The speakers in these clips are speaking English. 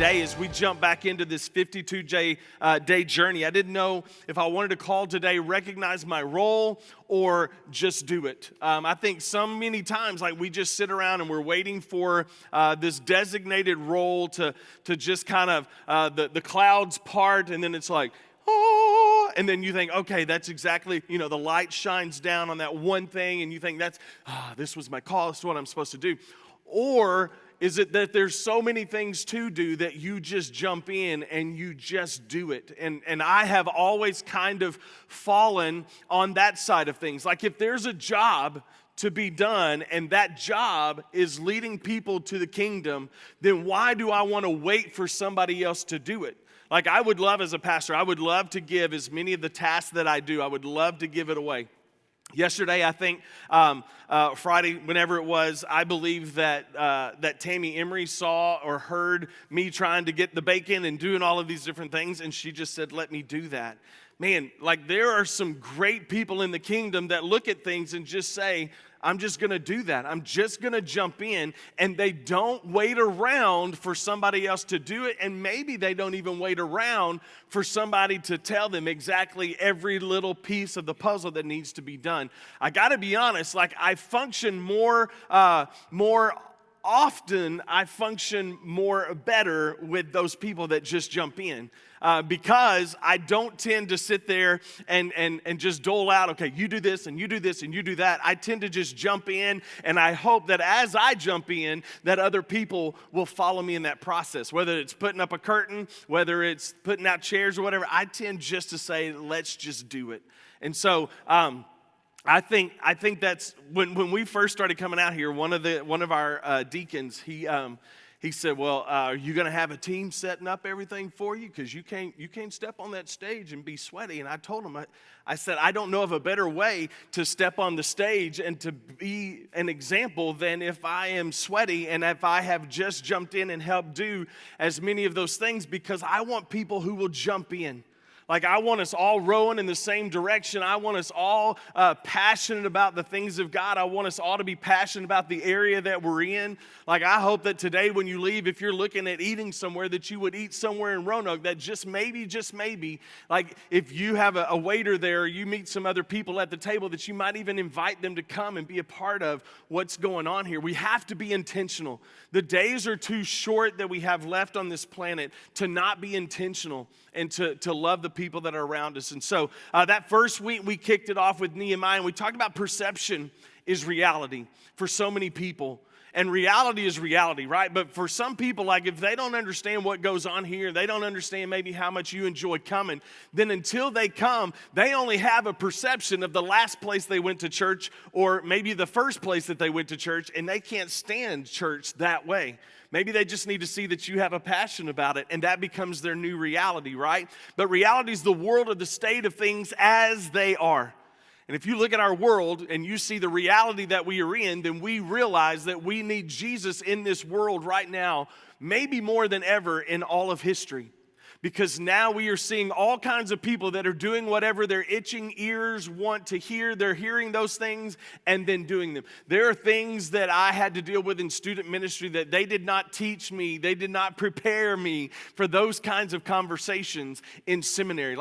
today as we jump back into this 52-day journey. I didn't know if I wanted to call today Recognize My Role or Just Do It. I think many times like we just sit around and we're waiting for this designated role to just kind of the clouds part, and then it's like, oh, and then you think, okay, that's exactly, the light shines down on that one thing, and you think this was my call, this is what I'm supposed to do. Or is it that there's so many things to do that you just jump in and you just do it? And I have always kind of fallen on that side of things. Like if there's a job to be done and that job is leading people to the kingdom, then why do I want to wait for somebody else to do it? Like I would love as a pastor, I would love to give as many of the tasks that I do, I would love to give it away. Yesterday, I think, Friday, whenever it was, I believe that Tammy Emery saw or heard me trying to get the bacon and doing all of these different things, and she just said, let me do that. Man, like there are some great people in the kingdom that look at things and just say, I'm just going to do that. I'm just going to jump in, and they don't wait around for somebody else to do it, and maybe they don't even wait around for somebody to tell them exactly every little piece of the puzzle that needs to be done. I got to be honest, like I function more often, I function better with those people that just jump in. Because I don't tend to sit there and just dole out, okay, you do this and you do this and you do that. I tend to just jump in, and I hope that as I jump in, that other people will follow me in that process. Whether it's putting up a curtain, whether it's putting out chairs or whatever, I tend just to say, let's just do it. And so, I think that's when we first started coming out here. One of our deacons, he said, well, are you going to have a team setting up everything for you? Because you can't step on that stage and be sweaty. And I told him, I said, I don't know of a better way to step on the stage and to be an example than if I am sweaty and if I have just jumped in and helped do as many of those things, because I want people who will jump in. Like I want us all rowing in the same direction. I want us all passionate about the things of God. I want us all to be passionate about the area that we're in. Like I hope that today when you leave, if you're looking at eating somewhere, that you would eat somewhere in Roanoke, that just maybe, like if you have a waiter there or you meet some other people at the table, that you might even invite them to come and be a part of what's going on here. We have to be intentional. The days are too short that we have left on this planet to not be intentional and to love the people that are around us. And so that first week we kicked it off with Nehemiah, and we talked about perception is reality for so many people. And reality is reality, right? But for some people, like if they don't understand what goes on here, they don't understand maybe how much you enjoy coming, then until they come, they only have a perception of the last place they went to church or maybe the first place that they went to church, and they can't stand church that way. Maybe they just need to see that you have a passion about it, and that becomes their new reality, right? But reality is the world or the state of things as they are. And if you look at our world and you see the reality that we are in, then we realize that we need Jesus in this world right now, maybe more than ever in all of history. Because now we are seeing all kinds of people that are doing whatever their itching ears want to hear. They're hearing those things and then doing them. There are things that I had to deal with in student ministry that they did not teach me. They did not prepare me for those kinds of conversations in seminary.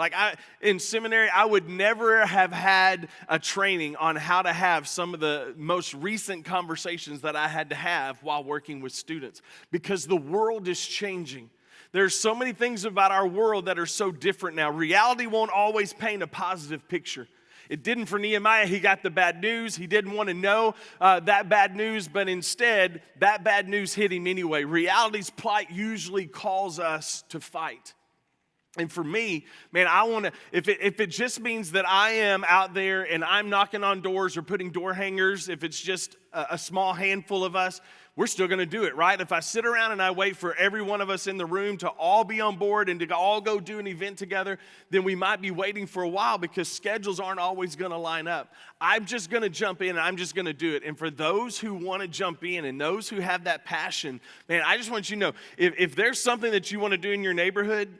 In seminary, I would never have had a training on how to have some of the most recent conversations that I had to have while working with students. Because the world is changing. There's so many things about our world that are so different now. Reality won't always paint a positive picture. It didn't for Nehemiah. He got the bad news. He didn't want to know that bad news, but instead, that bad news hit him anyway. Reality's plight usually calls us to fight. And for me, man, I want to, if it just means that I am out there and I'm knocking on doors or putting door hangers, if it's just a small handful of us, we're still going to do it, right? If I sit around and I wait for every one of us in the room to all be on board and to all go do an event together, then we might be waiting for a while because schedules aren't always going to line up. I'm just going to jump in and I'm just going to do it. And for those who want to jump in and those who have that passion, man, I just want you to know, if there's something that you want to do in your neighborhood,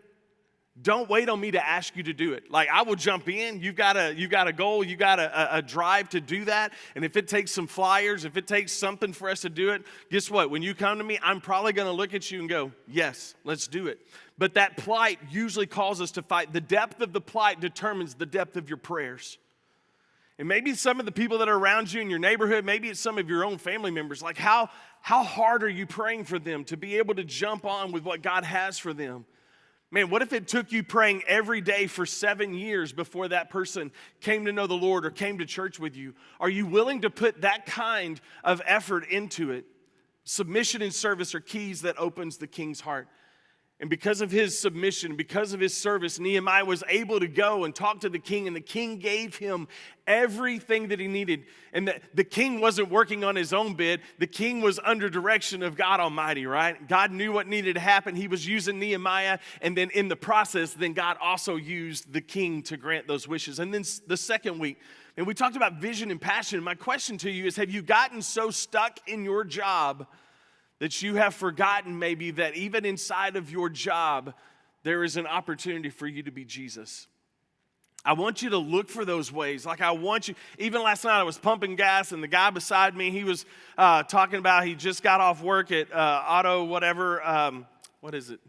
Don't wait on me to ask you to do it. Like, I will jump in. You've got a goal. You got a drive to do that. And if it takes some flyers, if it takes something for us to do it, guess what? When you come to me, I'm probably going to look at you and go, yes, let's do it. But that plight usually calls us to fight. The depth of the plight determines the depth of your prayers. And maybe some of the people that are around you in your neighborhood, maybe it's some of your own family members. Like, how hard are you praying for them to be able to jump on with what God has for them? Man, what if it took you praying every day for 7 years before that person came to know the Lord or came to church with you? Are you willing to put that kind of effort into it? Submission and service are keys that opens the king's heart. And because of his submission, because of his service, Nehemiah was able to go and talk to the king, and the king gave him everything that he needed. And the king wasn't working on his own bid. The king was under direction of God Almighty, right? God knew what needed to happen. He was using Nehemiah, and then in the process, then God also used the king to grant those wishes. And then the second week, and we talked about vision and passion. My question to you is, have you gotten so stuck in your job that you have forgotten maybe that even inside of your job, there is an opportunity for you to be Jesus? I want you to look for those ways. Like, I want you, even last night I was pumping gas, and the guy beside me, he was talking about he just got off work at Auto whatever, what is it?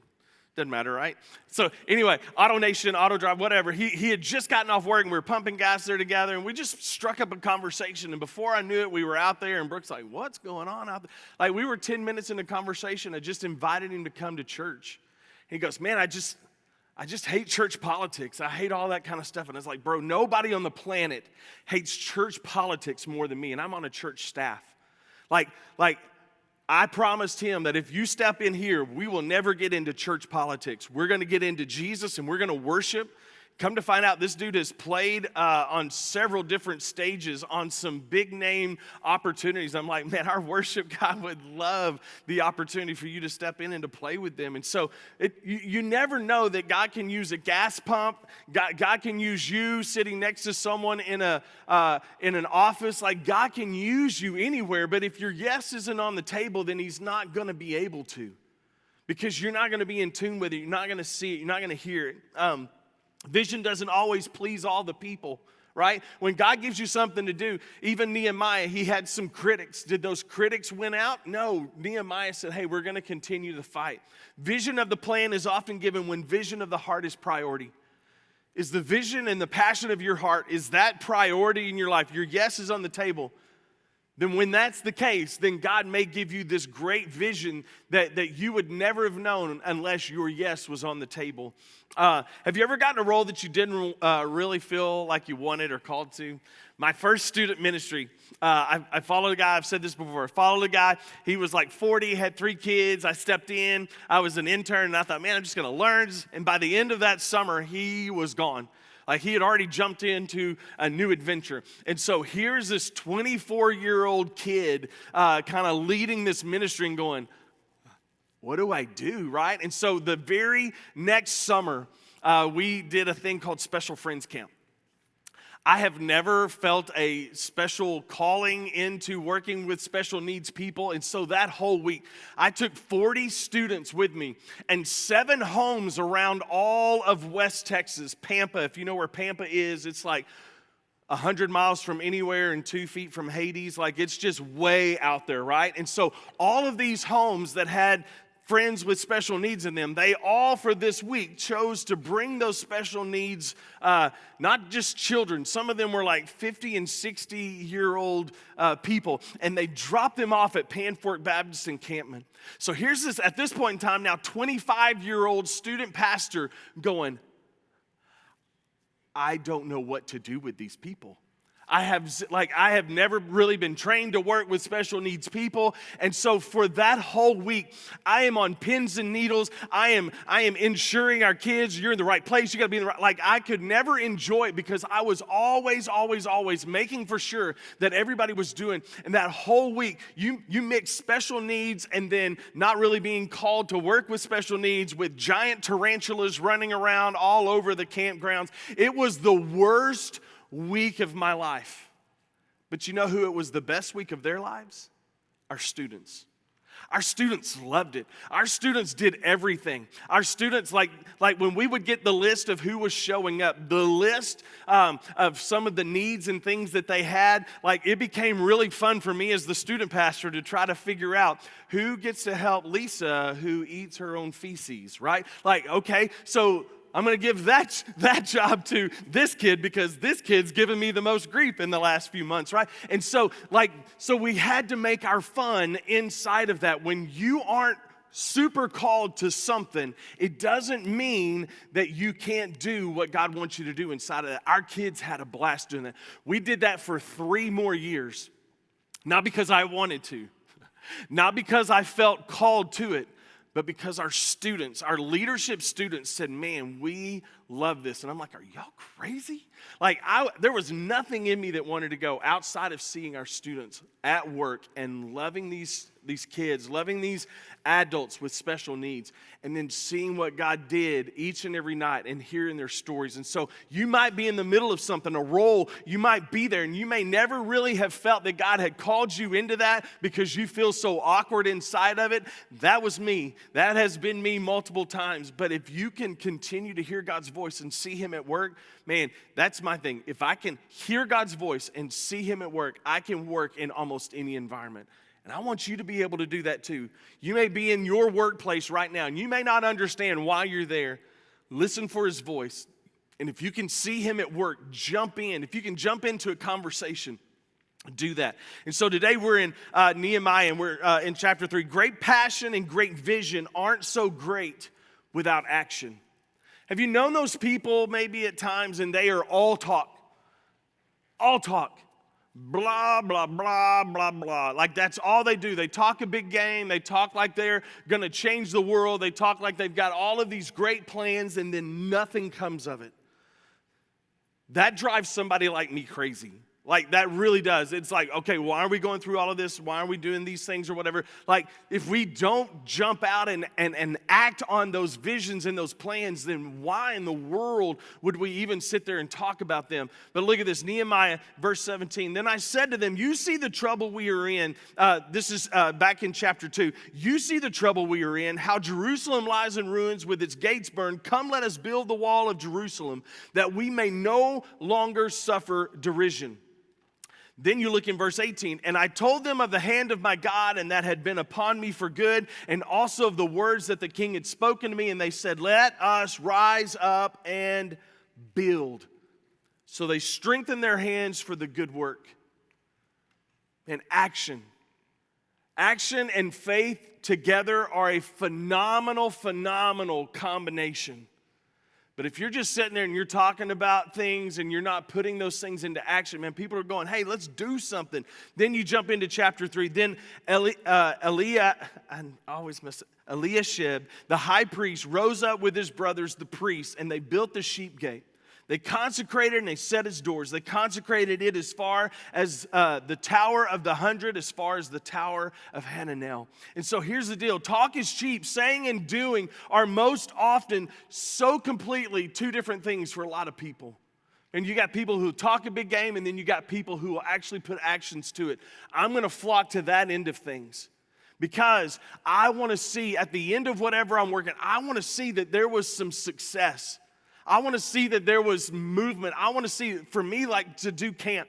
Doesn't matter, right? So anyway, Auto Nation, Auto Drive, whatever. He had just gotten off work, and we were pumping gas there together, and we just struck up a conversation. And before I knew it, we were out there, and Brooke's like, what's going on out there? Like, we were 10 minutes into conversation. I just invited him to come to church. He goes, man, I just hate church politics. I hate all that kind of stuff. And I was like, bro, nobody on the planet hates church politics more than me, and I'm on a church staff. Like, I promised him that if you step in here, we will never get into church politics. We're going to get into Jesus, and we're going to worship. Come to find out, this dude has played on several different stages on some big name opportunities. I'm like, man, our worship God would love the opportunity for you to step in and to play with them. And so you never know that God can use a gas pump. God can use you sitting next to someone in an office. Like, God can use you anywhere. But if your yes isn't on the table, then he's not going to be able to, because you're not going to be in tune with it. You're not going to see it. You're not going to hear it. Vision doesn't always please all the people, right? When God gives you something to do, even Nehemiah, he had some critics. Did those critics win out? No. Nehemiah said, hey, we're going to continue to fight. Vision of the plan is often given when vision of the heart is priority. Is the vision and the passion of your heart, is that priority in your life? Your yes is on the table. Then when that's the case, then God may give you this great vision that you would never have known unless your yes was on the table. Have you ever gotten a role that you didn't really feel like you wanted or called to? My first student ministry, I followed a guy. I've said this before. I followed a guy. He was like 40, had 3 kids. I stepped in. I was an intern, and I thought, man, I'm just going to learn. And by the end of that summer, he was gone. Like, he had already jumped into a new adventure. And so here's this 24-year-old kid kind of leading this ministry and going, what do I do, right? And so the very next summer, we did a thing called Special Friends Camp. I have never felt a special calling into working with special needs people. And so that whole week, I took 40 students with me and 7 homes around all of West Texas. Pampa, if you know where Pampa is, it's like 100 miles from anywhere and 2 feet from Hades. Like, it's just way out there, right? And so all of these homes that had friends with special needs in them, they all for this week chose to bring those special needs, not just children. Some of them were like 50 and 60-year-old people, and they dropped them off at Panfork Baptist Encampment. So here's this, at this point in time now, 25-year-old student pastor going, I don't know what to do with these people. I have never really been trained to work with special needs people. And so for that whole week, I am on pins and needles. I am ensuring our kids, you're in the right place. You got to be in the right, like, I could never enjoy it because I was always making for sure that everybody was doing. And that whole week, you mix special needs and then not really being called to work with special needs with giant tarantulas running around all over the campgrounds. It was the worst week of my life. But you know who it was the best week of their lives? Our students. Our students loved it. Our students did everything. Our students, like when we would get the list of who was showing up, the list of some of the needs and things that they had, like it became really fun for me as the student pastor to try to figure out who gets to help Lisa who eats her own feces, right? Like, okay, so I'm going to give that job to this kid because this kid's given me the most grief in the last few months, right? And so we had to make our fun inside of that. When you aren't super called to something, it doesn't mean that you can't do what God wants you to do inside of that. Our kids had a blast doing that. We did that for 3 more years, not because I wanted to, not because I felt called to it, but because our students, our leadership students said, man, we love this. And I'm like, are y'all crazy? Like, there was nothing in me that wanted to go outside of seeing our students at work and loving these kids, loving these adults with special needs, and then seeing what God did each and every night and hearing their stories. And so you might be in the middle of something, a role, you might be there, and you may never really have felt that God had called you into that because you feel so awkward inside of it. That was me. That has been me multiple times. But if you can continue to hear God's voice and see Him at work, man, that's my thing. If I can hear God's voice and see Him at work, I can work in almost any environment. And I want you to be able to do that too. You may be in your workplace right now, and you may not understand why you're there. Listen for His voice. And if you can see Him at work, jump in. If you can jump into a conversation, do that. And so today we're in Nehemiah, and we're in chapter 3. Great passion and great vision aren't so great without action. Have you known those people maybe at times, and they are all talk? All talk. Blah, blah, blah, blah, blah. Like that's all they do. They talk a big game. They talk like they're going to change the world. They talk like they've got all of these great plans, and then nothing comes of it. That drives somebody like me crazy. Like that really does. It's like, okay, why are we going through all of this? Why are we doing these things or whatever? Like if we don't jump out and act on those visions and those plans, then why in the world would we even sit there and talk about them? But look at this, Nehemiah verse 17. Then I said to them, you see the trouble we are in. This is back in chapter 2. You see the trouble we are in, how Jerusalem lies in ruins with its gates burned. Come, let us build the wall of Jerusalem that we may no longer suffer derision. Then you look in verse 18, and I told them of the hand of my God, and that had been upon me for good, and also of the words that the king had spoken to me, and they said, let us rise up and build. So they strengthened their hands for the good work. And action. Action and faith together are a phenomenal combination. But if you're just sitting there and you're talking about things and you're not putting those things into action, man, people are going, hey, let's do something. Then you jump into chapter 3. Then Eliashib, the high priest, rose up with his brothers, the priests, and they built the sheep gate. They consecrated and they set its doors. They consecrated it as far as the Tower of the 100, as far as the Tower of Hananel. And so here's the deal. Talk is cheap. Saying and doing are most often so completely two different things for a lot of people. And you got people who talk a big game, and then you got people who will actually put actions to it. I'm going to flock to that end of things. Because I want to see at the end of whatever I'm working, I want to see that there was some success. I want to see that there was movement. I want to see, for me, like to do camp.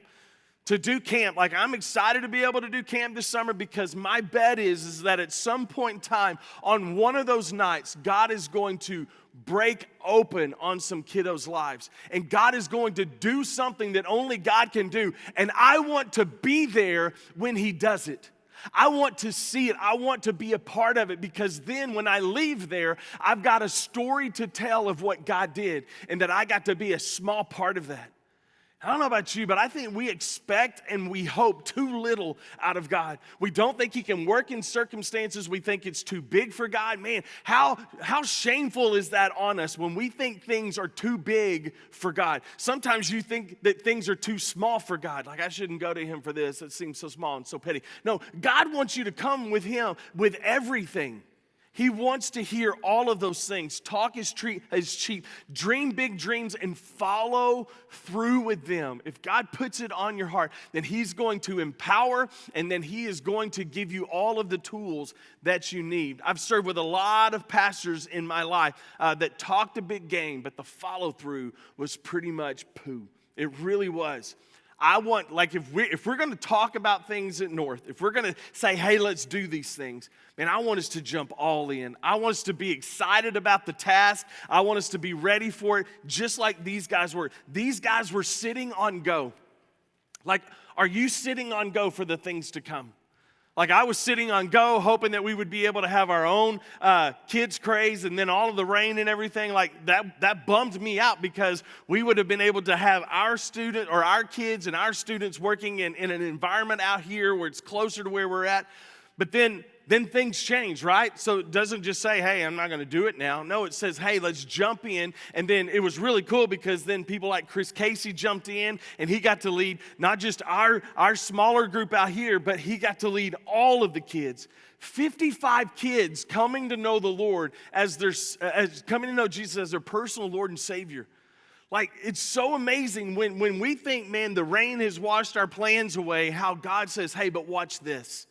Like I'm excited to be able to do camp this summer because my bet is that at some point in time, on one of those nights, God is going to break open on some kiddos' lives. And God is going to do something that only God can do. And I want to be there when He does it. I want to see it. I want to be a part of it because then when I leave there, I've got a story to tell of what God did and that I got to be a small part of that. I don't know about you, but I think we expect and we hope too little out of God. We don't think He can work in circumstances. We think it's too big for God. Man, how shameful is that on us when we think things are too big for God? Sometimes you think that things are too small for God. Like, I shouldn't go to Him for this. It seems so small and so petty. No, God wants you to come with Him with everything. He wants to hear all of those things. Talk is cheap. Dream big dreams and follow through with them. If God puts it on your heart, then He's going to empower, and then He is going to give you all of the tools that you need. I've served with a lot of pastors in my life that talked a big game, but the follow through was pretty much poo. It really was. I want, like, if we're going to talk about things at North, if we're going to say, hey, let's do these things, man, I want us to jump all in. I want us to be excited about the task. I want us to be ready for it, just like these guys were. These guys were sitting on go. Like, are you sitting on go for the things to come? Like, I was sitting on go, hoping that we would be able to have our own kids craze, and then all of the rain and everything, like that bummed me out, because we would have been able to have our student or our kids and our students working in an environment out here where it's closer to where we're at. But then things change, right? So it doesn't just say, hey, I'm not going to do it now. No, it says, hey, let's jump in. And then it was really cool, because then people like Chris Casey jumped in, and he got to lead not just our smaller group out here, but he got to lead all of the kids. 55 kids coming to know the Lord as coming to know Jesus as their personal Lord and Savior. Like, it's so amazing when we think, man, the rain has washed our plans away, how God says, hey, but watch this.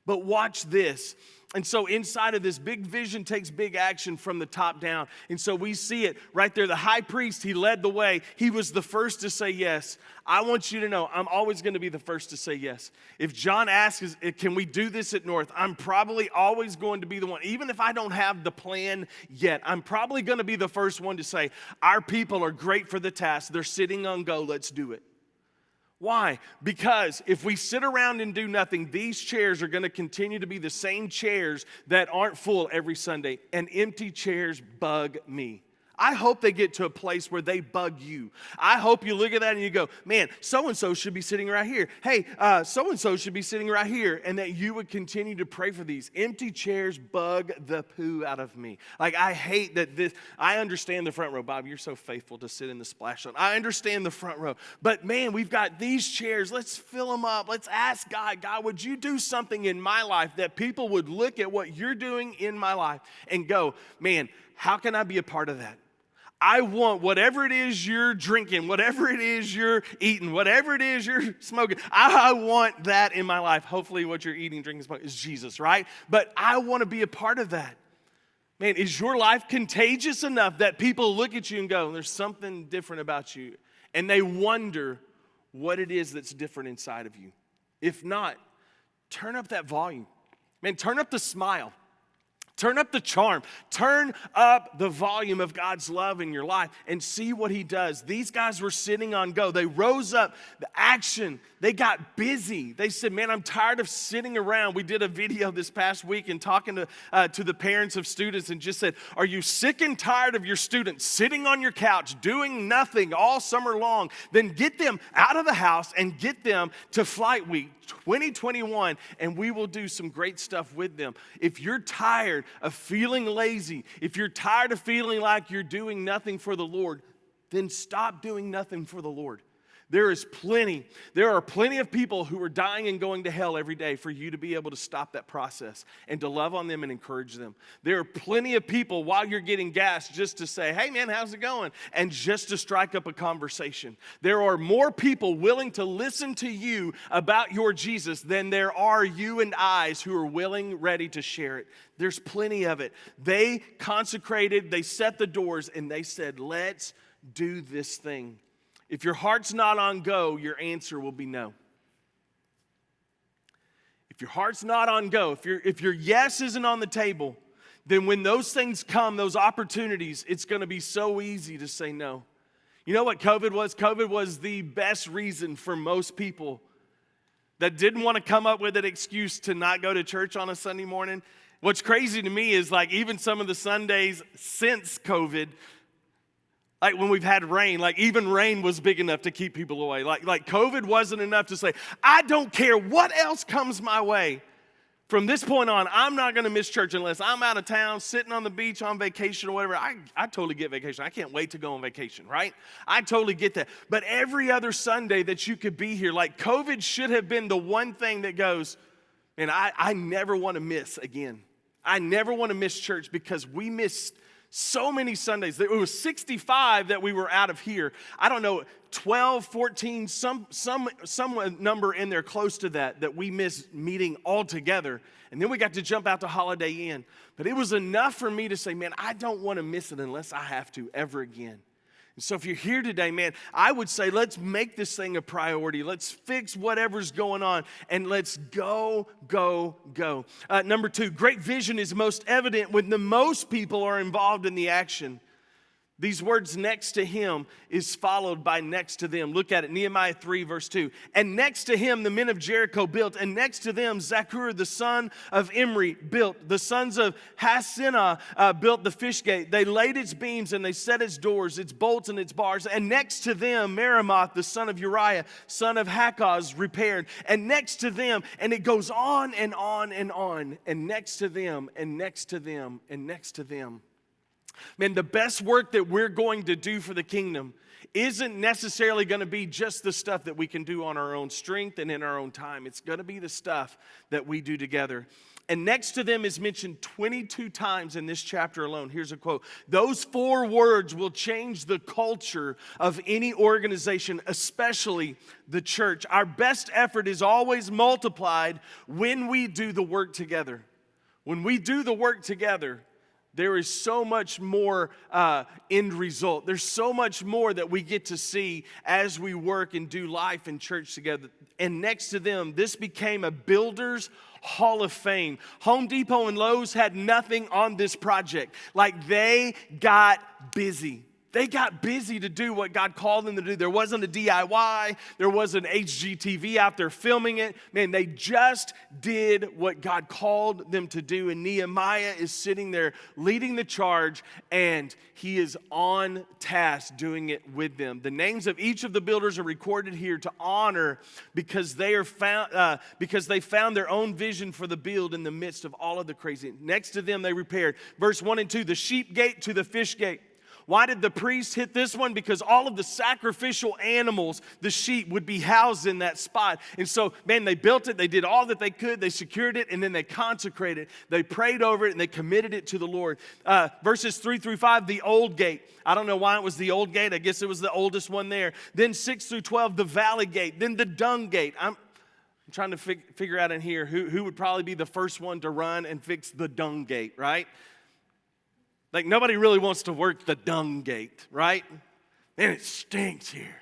But watch this. And so inside of this, big vision takes big action from the top down. And so we see it right there. The high priest, he led the way. He was the first to say yes. I want you to know, I'm always going to be the first to say yes. If John asks, can we do this at North? I'm probably always going to be the one. Even if I don't have the plan yet, I'm probably going to be the first one to say, our people are great for the task. They're sitting on go. Let's do it. Why? Because if we sit around and do nothing, these chairs are going to continue to be the same chairs that aren't full every Sunday, and empty chairs bug me. I hope they get to a place where they bug you. I hope you look at that and you go, man, so-and-so should be sitting right here. Hey, so-and-so should be sitting right here. And that you would continue to pray for these. Empty chairs bug the poo out of me. Like, I hate that this, I understand the front row. Bob, you're so faithful to sit in the splash zone. I understand the front row. But man, we've got these chairs. Let's fill them up. Let's ask God, would you do something in my life that people would look at what you're doing in my life and go, man, how can I be a part of that? I want whatever it is you're drinking, whatever it is you're eating, whatever it is you're smoking, I want that in my life. Hopefully what you're eating, drinking, smoking is Jesus, right? But I want to be a part of that. Man, is your life contagious enough that people look at you and go, there's something different about you? And they wonder what it is that's different inside of you. If not, turn up that volume. Man, turn up the smile. Turn up the charm. Turn up the volume of God's love in your life and see what He does. These guys were sitting on go. They rose up, the action. They got busy. They said, man, I'm tired of sitting around. We did a video this past week and talking to the parents of students and just said, are you sick and tired of your students sitting on your couch doing nothing all summer long? Then get them out of the house and get them to Flight Week 2021, and we will do some great stuff with them. If you're tired of feeling lazy, if you're tired of feeling like you're doing nothing for the Lord, then stop doing nothing for the Lord. There are plenty of people who are dying and going to hell every day for you to be able to stop that process and to love on them and encourage them. There are plenty of people while you're getting gas just to say, hey man, how's it going? And just to strike up a conversation. There are more people willing to listen to you about your Jesus than there are you and I's who are willing, ready to share it. There's plenty of it. They consecrated, they set the doors, and they said, let's do this thing. If your heart's not on go, your answer will be no. If your heart's not on go, if your yes isn't on the table, then when those things come, those opportunities, it's going to be so easy to say no. You know what COVID was? COVID was the best reason for most people that didn't want to come up with an excuse to not go to church on a Sunday morning. What's crazy to me is like even some of the Sundays since COVID, like when we've had rain, like even rain was big enough to keep people away. Like COVID wasn't enough to say, I don't care what else comes my way. From this point on, I'm not going to miss church unless I'm out of town, sitting on the beach on vacation or whatever. I totally get vacation. I can't wait to go on vacation, right? I totally get that. But every other Sunday that you could be here, like COVID should have been the one thing that goes, and I never want to miss again. I never want to miss church because we missed so many Sundays. It was 65 that we were out of here. I don't know, 12, 14, some number in there close to that we missed meeting all together. And then we got to jump out to Holiday Inn. But it was enough for me to say, man, I don't want to miss it unless I have to ever again. And so if you're here today, man, I would say let's make this thing a priority. Let's fix whatever's going on and let's go, go, go. Number 2, great vision is most evident when the most people are involved in the action. These words next to him is followed by next to them. Look at it, Nehemiah 3 verse 2. And next to him the men of Jericho built, and next to them Zaccur the son of Imri built. The sons of Hassenaah built the fish gate. They laid its beams and they set its doors, its bolts and its bars. And next to them Meremoth the son of Uriah, son of Hakkoz repaired. And next to them, and it goes on and on and on. And next to them, and next to them, and next to them. Man, the best work that we're going to do for the kingdom isn't necessarily going to be just the stuff that we can do on our own strength and in our own time. It's going to be the stuff that we do together. And next to them is mentioned 22 times in this chapter alone. Here's a quote. Those 4 words will change the culture of any organization, especially the church. Our best effort is always multiplied when we do the work together. When we do the work together, there is so much more end result. There's so much more that we get to see as we work and do life in church together. And next to them, this became a builder's hall of fame. Home Depot and Lowe's had nothing on this project. Like, they got busy. They got busy to do what God called them to do. There wasn't a DIY. There wasn't HGTV out there filming it. Man, they just did what God called them to do. And Nehemiah is sitting there leading the charge, and he is on task doing it with them. The names of each of the builders are recorded here to honor because they found their own vision for the build in the midst of all of the crazy. Next to them, they repaired. Verse 1 and 2, the sheep gate to the fish gate. Why did the priests hit this one? Because all of the sacrificial animals, the sheep, would be housed in that spot. And so, man, they built it. They did all that they could. They secured it, and then they consecrated it. They prayed over it, and they committed it to the Lord. Verses 3 through 5, the old gate. I don't know why it was the old gate. I guess it was the oldest one there. Then 6 through 12, the valley gate. Then the dung gate. I'm trying to figure out in here who would probably be the first one to run and fix the dung gate, right? Like, nobody really wants to work the dung gate, right? Man, it stinks here.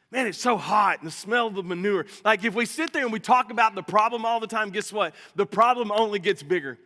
Man, it's so hot, and the smell of the manure. Like, if we sit there and we talk about the problem all the time, guess what? The problem only gets bigger.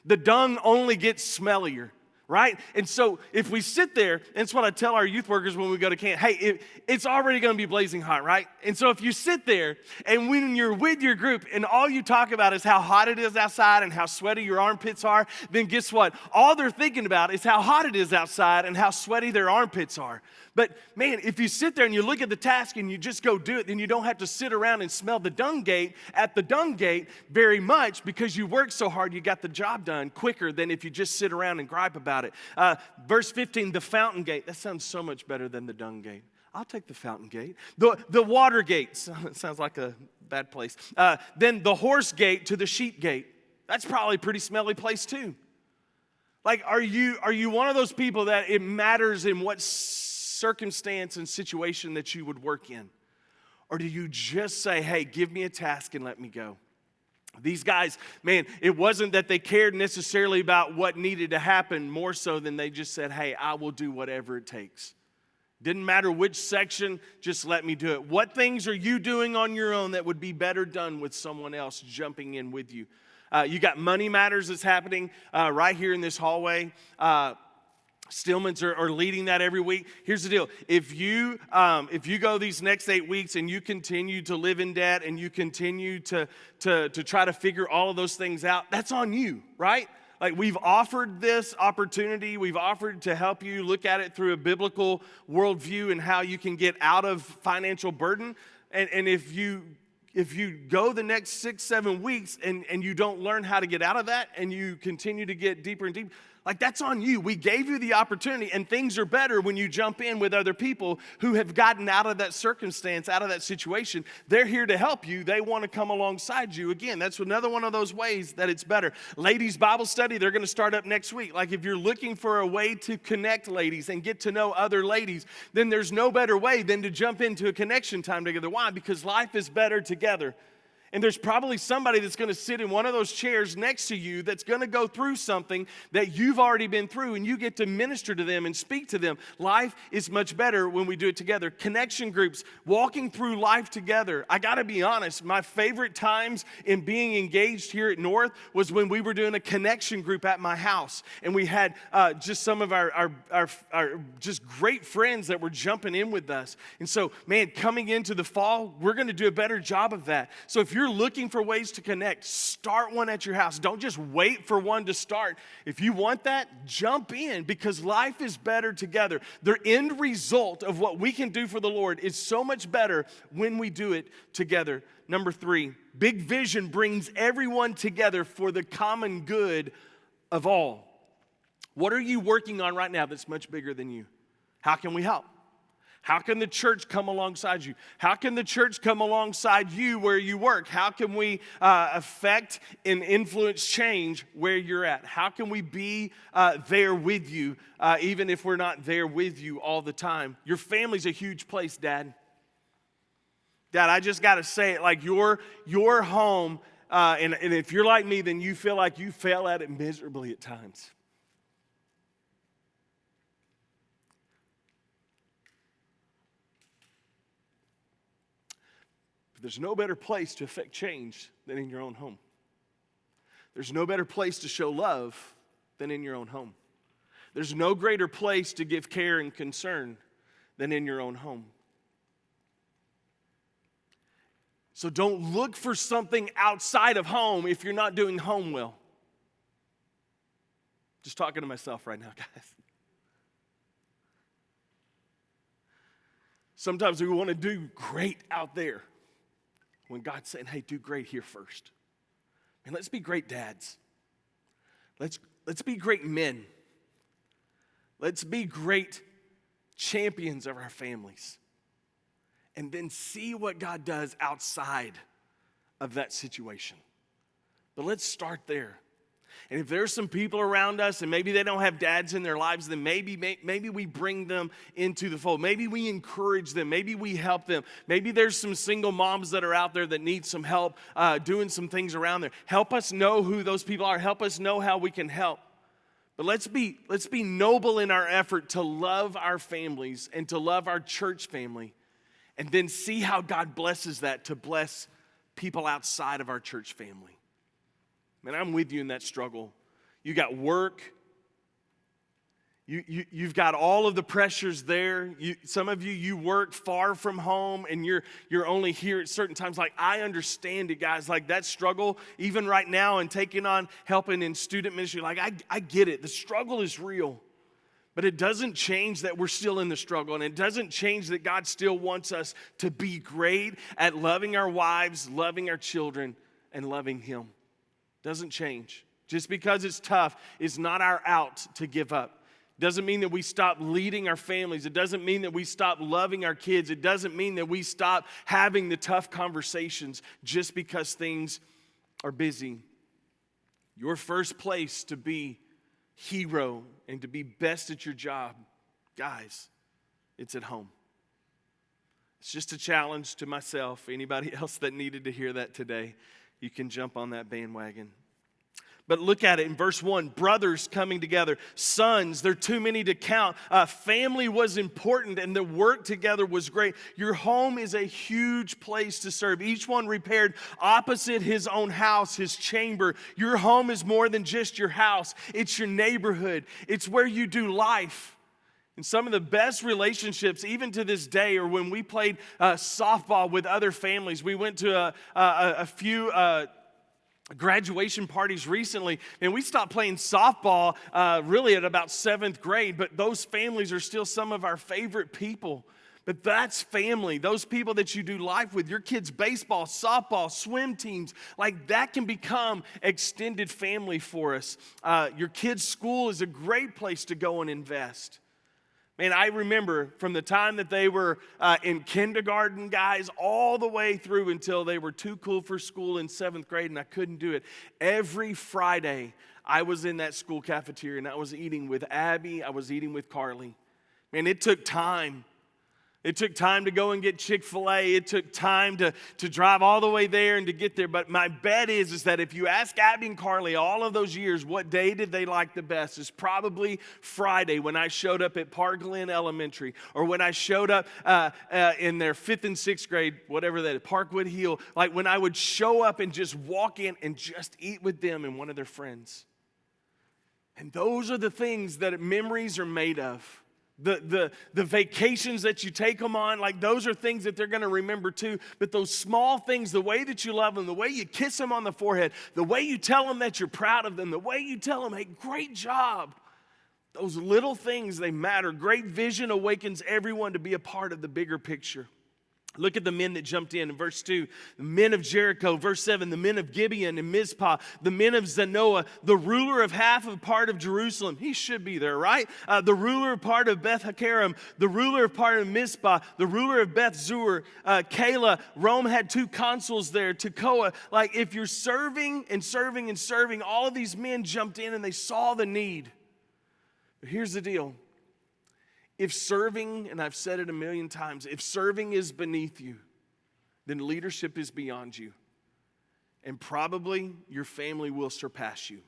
The dung only gets smellier, right? And so if we sit there, and it's what I tell our youth workers when we go to camp, hey, it's already going to be blazing hot, right? And so if you sit there, and when you're with your group, and all you talk about is how hot it is outside and how sweaty your armpits are, then guess what? All they're thinking about is how hot it is outside and how sweaty their armpits are. But man, if you sit there and you look at the task and you just go do it, then you don't have to sit around and smell the dung gate at the dung gate very much because you worked so hard, you got the job done quicker than if you just sit around and gripe about it. Verse 15, the fountain gate. That sounds so much better than the dung gate. I'll take the fountain gate. The water gate. Sounds like a bad place. Then the horse gate to the sheep gate. That's probably a pretty smelly place too. Like, are you one of those people that it matters in what circumstance and situation that you would work in? Or do you just say, hey, give me a task and let me go? These guys, man, it wasn't that they cared necessarily about what needed to happen more so than they just said, hey, I will do whatever it takes. Didn't matter which section, just let me do it. What things are you doing on your own that would be better done with someone else jumping in with you? You got Money Matters that's happening right here in this hallway. Stillmans are leading that every week. Here's the deal. If you go these next 8 weeks and you continue to live in debt and you continue to try to figure all of those things out, that's on you, right? Like, we've offered this opportunity. We've offered to help you look at it through a biblical worldview and how you can get out of financial burden. And if you go the next 6-7 weeks and you don't learn how to get out of that and you continue to get deeper and deeper, Like, that's on you. We gave you the opportunity, and things are better when you jump in with other people who have gotten out of that circumstance, out of that situation. They're here to help you. They want to come alongside you. Again, that's another one of those ways that it's better. Ladies' Bible study, they're going to start up next week. Like, if you're looking for a way to connect ladies and get to know other ladies, then there's no better way than to jump into a connection time together. Why? Because life is better together. And there's probably somebody that's going to sit in one of those chairs next to you that's going to go through something that you've already been through, and you get to minister to them and speak to them. Life is much better when we do it together. Connection groups, walking through life together. I got to be honest, my favorite times in being engaged here at North was when we were doing a connection group at my house. And we had just some of our just great friends that were jumping in with us. And so, man, coming into the fall, we're going to do a better job of that. So if you're looking for ways to connect, start one at your house. Don't just wait for one to start. If you want that, jump in, because life is better together. The end result of what we can do for the Lord is so much better when we do it together. Number 3, big vision brings everyone together for the common good of all. What are you working on right now that's much bigger than you? How can we help? How can the church come alongside you? How can the church come alongside you where you work? How can we affect and influence change where you're at? How can we be there with you, even if we're not there with you all the time? Your family's a huge place, Dad. Dad, I just got to say it, like your home, and if you're like me, then you feel like you fail at it miserably at times. There's no better place to affect change than in your own home. There's no better place to show love than in your own home. There's no greater place to give care and concern than in your own home. So don't look for something outside of home if you're not doing home well. Just talking to myself right now, guys. Sometimes we want to do great out there, when God's saying, hey, do great here first. And let's be great dads. Let's be great men. Let's be great champions of our families. And then see what God does outside of that situation. But let's start there. And if there's some people around us and maybe they don't have dads in their lives, then maybe we bring them into the fold. Maybe we encourage them. Maybe we help them. Maybe there's some single moms that are out there that need some help doing some things around there. Help us know who those people are. Help us know how we can help. But let's be noble in our effort to love our families and to love our church family, and then see how God blesses that to bless people outside of our church family. Man, I'm with you in that struggle. You got work. You've got all of the pressures there. Some of you work far from home and you're only here at certain times. Like, I understand it, guys. Like, that struggle, even right now, and taking on helping in student ministry, like, I get it. The struggle is real. But it doesn't change that we're still in the struggle. And it doesn't change that God still wants us to be great at loving our wives, loving our children, and loving Him. Doesn't change. Just because it's tough is not our out to give up. Doesn't mean that we stop leading our families. It doesn't mean that we stop loving our kids. It doesn't mean that we stop having the tough conversations just because things are busy. Your first place to be hero and to be best at your job, guys, it's at home. It's just a challenge to myself. Anybody else that needed to hear that today, you can jump on that bandwagon. But look at it in verse 1, brothers coming together, sons, they're too many to count. Family was important and the work together was great. Your home is a huge place to serve. Each one repaired opposite his own house, his chamber. Your home is more than just your house. It's your neighborhood. It's where you do life. And some of the best relationships, even to this day, are when we played softball with other families. We went to a few graduation parties recently, and we stopped playing softball really at about 7th grade, but those families are still some of our favorite people. But that's family. Those people that you do life with, your kids' baseball, softball, swim teams, like that can become extended family for us. Your kids' school is a great place to go and invest. Man, I remember from the time that they were in kindergarten, guys, all the way through until they were too cool for school in 7th grade and I couldn't do it. Every Friday, I was in that school cafeteria and I was eating with Abby, I was eating with Carly. Man, it took time. It took time to go and get Chick-fil-A. It took time to drive all the way there and to get there. But my bet is that if you ask Abby and Carly all of those years, what day did they like the best? It's probably Friday when I showed up at Park Glen Elementary, or when I showed up in their 5th and 6th grade, whatever that is, Parkwood Hill. Like when I would show up and just walk in and just eat with them and one of their friends. And those are the things that memories are made of. The vacations that you take them on, like those are things that they're going to remember too. But those small things, the way that you love them, the way you kiss them on the forehead, the way you tell them that you're proud of them, the way you tell them, hey, great job. Those little things, they matter. Great vision awakens everyone to be a part of the bigger picture. Look at the men that jumped in verse 2. The men of Jericho, verse 7. The men of Gibeon and Mizpah. The men of Zanoah. The ruler of half of part of Jerusalem. He should be there, right? The ruler of part of Beth Hakerem. The ruler of part of Mizpah. The ruler of Beth Zur. Kala. Rome had 2 consuls there. Tekoa. Like if you're serving and serving and serving, all of these men jumped in and they saw the need. But here's the deal. If serving, and I've said it a million times, if serving is beneath you, then leadership is beyond you. And probably your family will surpass you.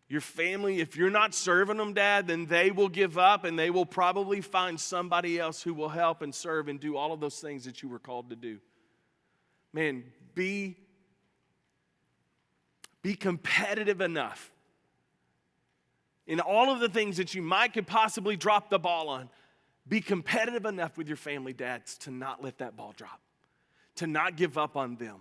Your family, if you're not serving them, Dad, then they will give up and they will probably find somebody else who will help and serve and do all of those things that you were called to do. Man, be competitive enough in all of the things that you could possibly drop the ball on. Be competitive enough with your family, dads, to not let that ball drop, to not give up on them,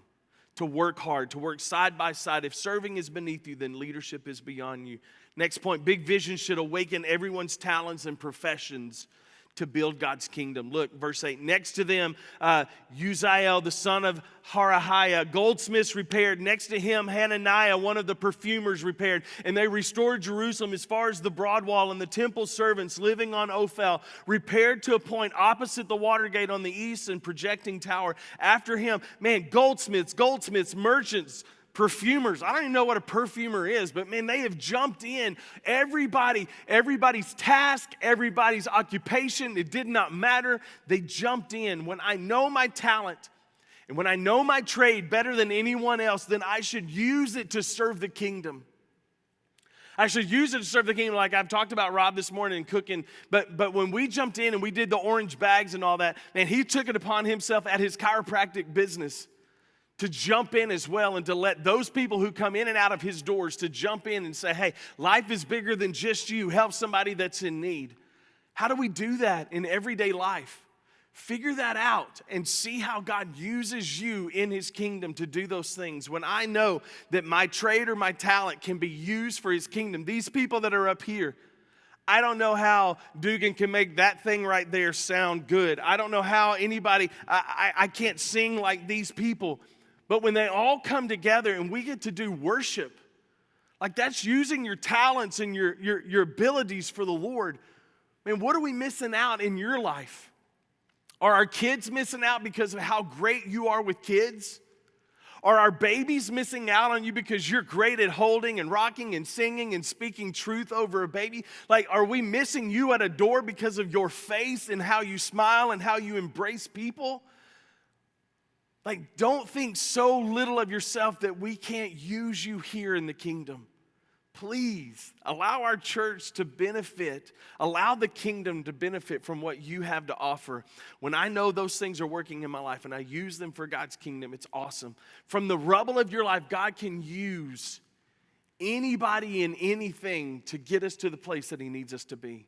to work hard, to work side by side. If serving is beneath you, then leadership is beyond you. Next point, big vision should awaken everyone's talents and professions to build God's kingdom. Look, verse 8. Next to them, Uzziel, the son of Harahiah, goldsmiths repaired. Next to him, Hananiah, one of the perfumers, repaired. And they restored Jerusalem as far as the broad wall, and the temple servants living on Ophel repaired to a point opposite the water gate on the east and projecting tower. After him, man, goldsmiths, merchants, perfumers. I don't even know what a perfumer is, but man, they have jumped in. Everybody's task, everybody's occupation, it did not matter. They jumped in. When I know my talent and when I know my trade better than anyone else, then I should use it to serve the kingdom. I should use it to serve the kingdom, like I've talked about Rob this morning and cooking. But when we jumped in and we did the orange bags and all that, man, he took it upon himself at his chiropractic business to jump in as well and to let those people who come in and out of his doors to jump in and say, hey, life is bigger than just you. Help somebody that's in need. How do we do that in everyday life? Figure that out and see how God uses you in his kingdom to do those things. When I know that my trade or my talent can be used for his kingdom, these people that are up here, I don't know how Dugan can make that thing right there sound good. I don't know how anybody, I can't sing like these people. But when they all come together and we get to do worship, like that's using your talents and your abilities for the Lord. Man, what are we missing out in your life? Are our kids missing out because of how great you are with kids? Are our babies missing out on you because you're great at holding and rocking and singing and speaking truth over a baby? Like, are we missing you at a door because of your face and how you smile and how you embrace people? Like, don't think so little of yourself that we can't use you here in the kingdom. Please allow our church to benefit, allow the kingdom to benefit from what you have to offer. When I know those things are working in my life and I use them for God's kingdom, it's awesome. From the rubble of your life, God can use anybody and anything to get us to the place that he needs us to be.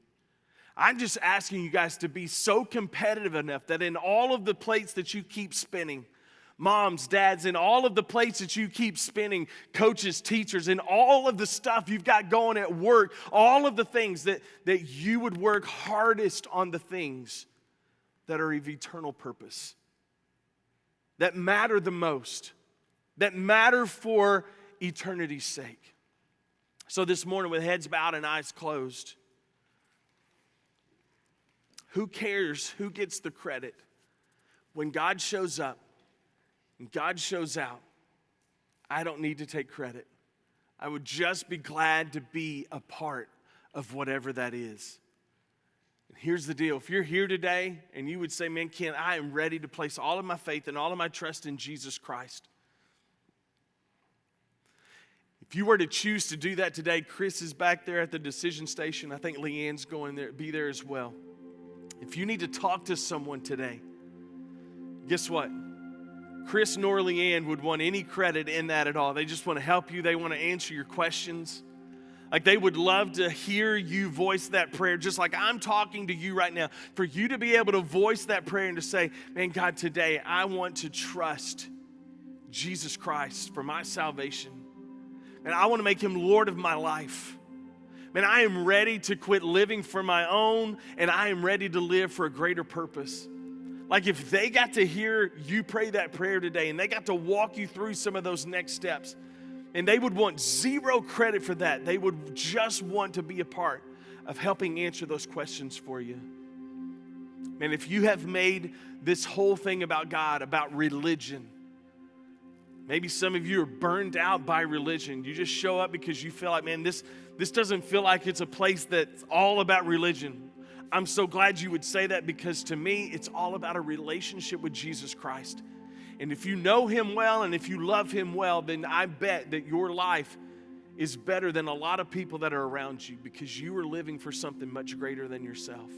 I'm just asking you guys to be so competitive enough that in all of the plates that you keep spinning, moms, dads, in all of the plates that you keep spinning, coaches, teachers, and all of the stuff you've got going at work, all of the things that you would work hardest on the things that are of eternal purpose, that matter the most, that matter for eternity's sake. So this morning, with heads bowed and eyes closed, who cares who gets the credit when God shows up and God shows out? I don't need to take credit. I would just be glad to be a part of whatever that is. And here's the deal. If you're here today and you would say, man, Ken, I am ready to place all of my faith and all of my trust in Jesus Christ. If you were to choose to do that today, Chris is back there at the decision station. I think Leanne's going there, be there as well. If you need to talk to someone today, guess what? Chris nor Leanne would want any credit in that at all. They just want to help you. They want to answer your questions. Like they would love to hear you voice that prayer, just like I'm talking to you right now. For you to be able to voice that prayer and to say, man, God, today I want to trust Jesus Christ for my salvation. And I want to make him Lord of my life. Man, I am ready to quit living for my own, and I am ready to live for a greater purpose. Like if they got to hear you pray that prayer today, and they got to walk you through some of those next steps, and they would want zero credit for that. They would just want to be a part of helping answer those questions for you. Man, if you have made this whole thing about God, about religion, maybe some of you are burned out by religion. You just show up because you feel like, man, this doesn't feel like it's a place that's all about religion. I'm so glad you would say that, because to me, it's all about a relationship with Jesus Christ. And if you know him well and if you love him well, then I bet that your life is better than a lot of people that are around you, because you are living for something much greater than yourself.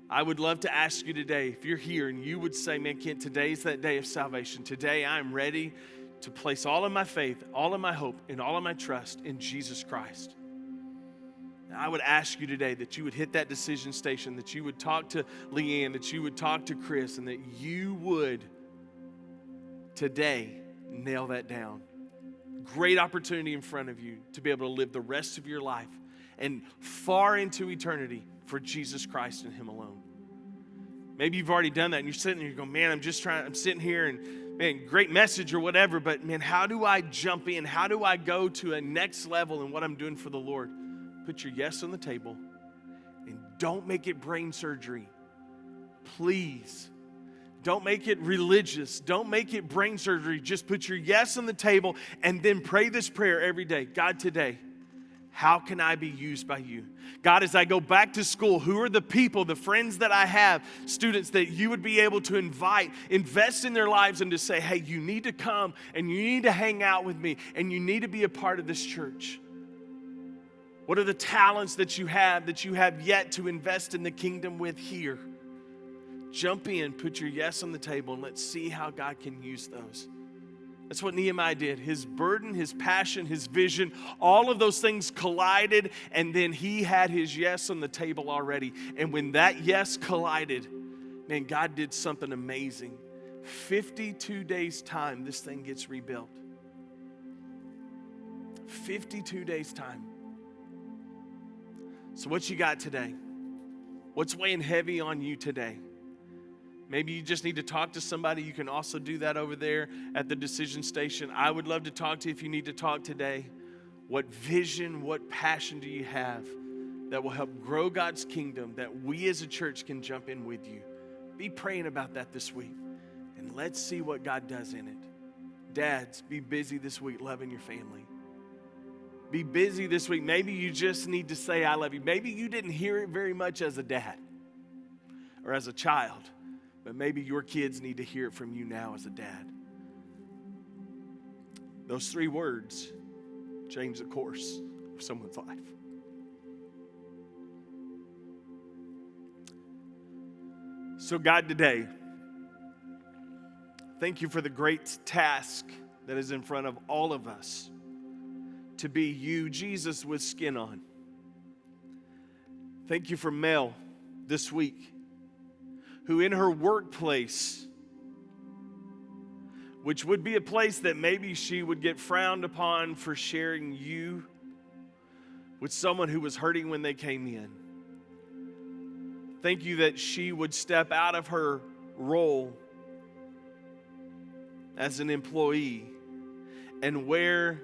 I would love to ask you today, if you're here and you would say, man, Kent, today's that day of salvation. Today I'm ready to place all of my faith, all of my hope, and all of my trust in Jesus Christ. And I would ask you today that you would hit that decision station, that you would talk to Leanne, that you would talk to Chris, and that you would today nail that down. Great opportunity in front of you to be able to live the rest of your life and far into eternity for Jesus Christ and him alone. Maybe you've already done that and you're sitting there, you're going, man, I'm sitting here and, man, great message or whatever, but man, how do I jump in? How do I go to a next level in what I'm doing for the Lord? Put your yes on the table and don't make it brain surgery. Please. Don't make it religious. Don't make it brain surgery. Just put your yes on the table and then pray this prayer every day. God, today, how can I be used by you? God, as I go back to school, who are the people, the friends that I have, students that you would be able to invest in their lives and to say, hey, you need to come and you need to hang out with me and you need to be a part of this church. What are the talents that you have yet to invest in the kingdom with here? Jump in, put your yes on the table, and let's see how God can use those. That's what Nehemiah did. His burden, his passion, his vision, all of those things collided, and then he had his yes on the table already. And when that yes collided, man, God did something amazing. 52 days' time, this thing gets rebuilt. 52 days' time. So what you got today? What's weighing heavy on you today? Maybe you just need to talk to somebody. You can also do that over there at the decision station. I would love to talk to you if you need to talk today. What vision, what passion do you have that will help grow God's kingdom, that we as a church can jump in with you? Be praying about that this week, and let's see what God does in it. Dads, be busy this week loving your family. Be busy this week. Maybe you just need to say, I love you. Maybe you didn't hear it very much as a dad or as a child. But maybe your kids need to hear it from you now as a dad. Those 3 words change the course of someone's life. So God, today, thank you for the great task that is in front of all of us, to be you, Jesus, with skin on. Thank you for Mel this week, who in her workplace, which would be a place that maybe she would get frowned upon for sharing you with someone who was hurting when they came in. Thank you that she would step out of her role as an employee and wear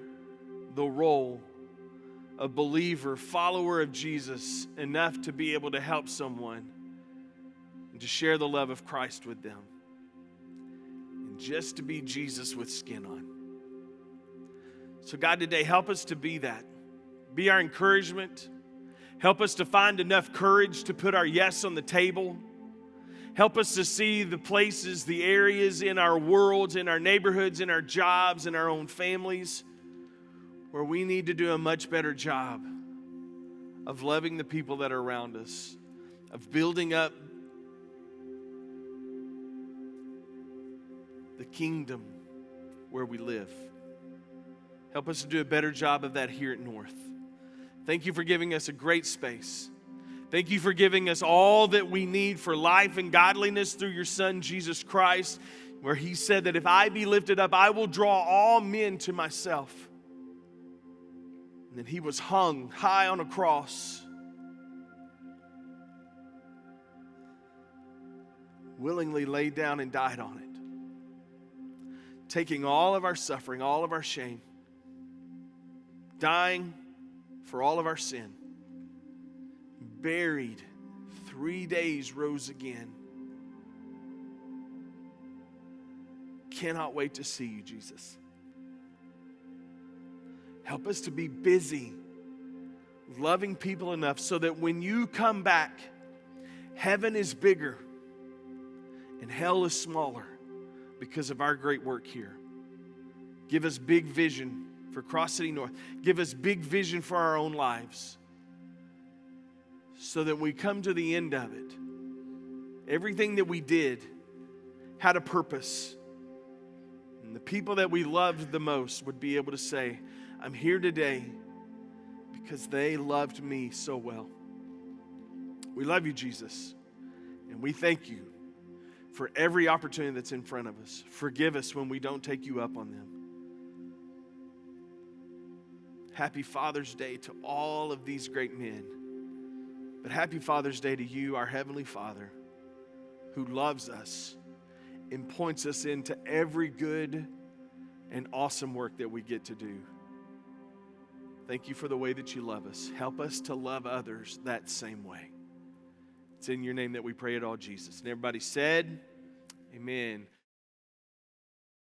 the role of believer, follower of Jesus, enough to be able to help someone and to share the love of Christ with them. And just to be Jesus with skin on. So God, today, help us to be that. Be our encouragement. Help us to find enough courage to put our yes on the table. Help us to see the places, the areas in our worlds, in our neighborhoods, in our jobs, in our own families, where we need to do a much better job of loving the people that are around us, of building up the kingdom where we live. Help us to do a better job of that here at North. Thank you for giving us a great space. Thank you for giving us all that we need for life and godliness through your Son, Jesus Christ, where he said that if I be lifted up, I will draw all men to myself. And that he was hung high on a cross, willingly laid down and died on it, taking all of our suffering, all of our shame, dying for all of our sin, buried, 3 days rose again. Cannot wait to see you, Jesus. Help us to be busy loving people enough so that when you come back, heaven is bigger and hell is smaller because of our great work here. Give us big vision for Cross City North. Give us big vision for our own lives so that when we come to the end of it, everything that we did had a purpose. And the people that we loved the most would be able to say, I'm here today because they loved me so well. We love you, Jesus, and we thank you for every opportunity that's in front of us. Forgive us when we don't take you up on them. Happy Father's Day to all of these great men. But happy Father's Day to you, our Heavenly Father, who loves us and points us into every good and awesome work that we get to do. Thank you for the way that you love us. Help us to love others that same way. It's in your name that we pray it all, Jesus. And everybody said, amen.